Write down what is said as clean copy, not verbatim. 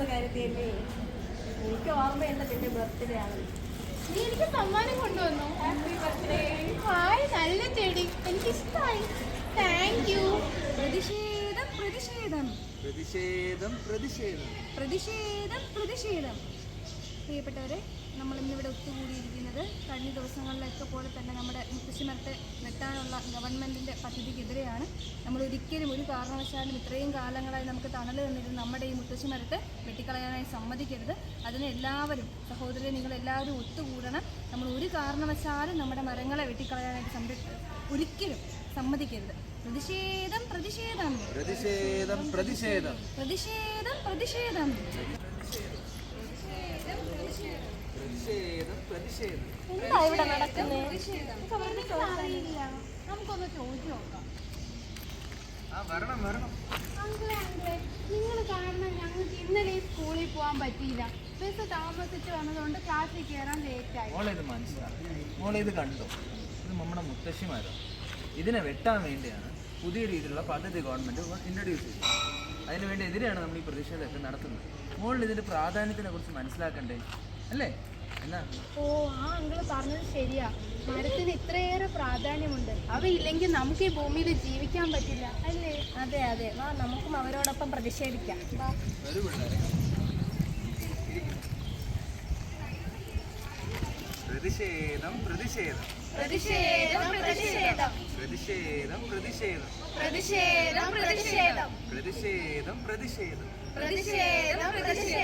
പെട്ടെന്ന് കരുതിയല്ലേ. എനിക്ക് ഓർമ്മയുണ്ട് നിന്റെ ബർത്ത്ഡേ ആണ്. നീ എനിക്ക് സമ്മാനം കൊണ്ടുവന്നു. Happy birthday. ഹായ്, നല്ല ചെടി, എനിക്കിഷ്ടമായി. Thank you. പ്രതിഷേധം പ്രതിഷേധം പ്രതിഷേധം പ്രതിഷേധം പ്രതിഷേധം പ്രതിഷേധം. പ്രിയപ്പെട്ടവരെ, നമ്മൾ ഇന്നിവിടെ ഒത്തുകൂടിയിരിക്കുന്നത് കഴിഞ്ഞ ദിവസങ്ങളിലൊക്കെ പോലെ തന്നെ നമ്മുടെ മുത്തശ്ശിമരത്തെ വെട്ടാനുള്ള ഗവൺമെൻറ്റിൻ്റെ പദ്ധതിക്കെതിരെയാണ്. നമ്മൾ ഒരിക്കലും ഒരു കാരണവശാലും ഇത്രയും കാലങ്ങളായി നമുക്ക് തണൽ തന്നിരുന്ന നമ്മുടെ ഈ മുത്തശ്ശിമരത്തെ വെട്ടിക്കളയാനായി സമ്മതിക്കരുത്. അതിന് എല്ലാവരും, സഹോദരരെ, നിങ്ങളെല്ലാവരും ഒത്തുകൂടണം. നമ്മൾ ഒരു കാരണവശാലും നമ്മുടെ മരങ്ങളെ വെട്ടിക്കളയാനായിട്ട് ഒരിക്കലും സമ്മതിക്കരുത്. പ്രതിഷേധം പ്രതിഷേധം പ്രതിഷേധം പ്രതിഷേധം പ്രതിഷേധം പ്രതിഷേധം. പ്രതിഷേധം പ്രതിഷേധം. എന്താ ഇവിടെ നടക്കുന്നത്? അറിയില്ല, നമുക്കൊന്ന് ചോദിച്ചു നോക്കാം. വരണം വരണം. അങ്കിളെ, നിങ്ങൾ കാരണം ഞങ്ങൾക്ക് ഇന്നലെ സ്കൂളിൽ പോകാൻ പറ്റിയില്ല. ബസ് താമസിച്ച് വന്നതുകൊണ്ട് ക്ലാസ്സിൽ കയറാൻ ലേറ്റായി. മോളെ ഇത് മനസ്സിലാക്കി, മോളെ ഇത് കണ്ടോ? ഇത് നമ്മുടെ മുത്തശ്ശിമാരാണ്. ഇതിനെ വെട്ടാൻ വേണ്ടിയാണ് പുതിയ രീതിയിലുള്ള പദ്ധതി ഗവൺമെൻറ് ഇൻട്രൊഡ്യൂസ് ചെയ്തത്. അതിനുവേണ്ടി എതിരെയാണ് നമ്മൾ ഈ പ്രതിഷേധമൊക്കെ നടത്തുന്നത്. മോളിൽ ഇതിൻ്റെ പ്രാധാന്യത്തിനെ കുറിച്ച് മനസ്സിലാക്കണ്ടേ അല്ലേ? എന്നാ ആ അങ്കിള് പറഞ്ഞത് ശരിയാ. മരത്തിന് ഇത്രയേറെ പ്രാധാന്യമുണ്ട്. അവയില്ലെങ്കിൽ നമുക്ക് ഈ ഭൂമിയിൽ ജീവിക്കാൻ പറ്റില്ല, അല്ലേ? അതെ അതെ, വാ നമുക്കും അവരോടൊപ്പം പ്രതിഷേധിക്കാം. വാ. ഒരു പിള്ളേരെ പ്രതിഷേധം പ്രതിഷേധം പ്രതിഷേധം പ്രതിഷേധം പ്രതിഷേധം പ്രതിഷേധം പ്രതിഷേധം പ്രതിഷേധം പ്രതിഷേധം പ്രതിഷേധം പ്രതിഷേധം പ്രതിഷേധം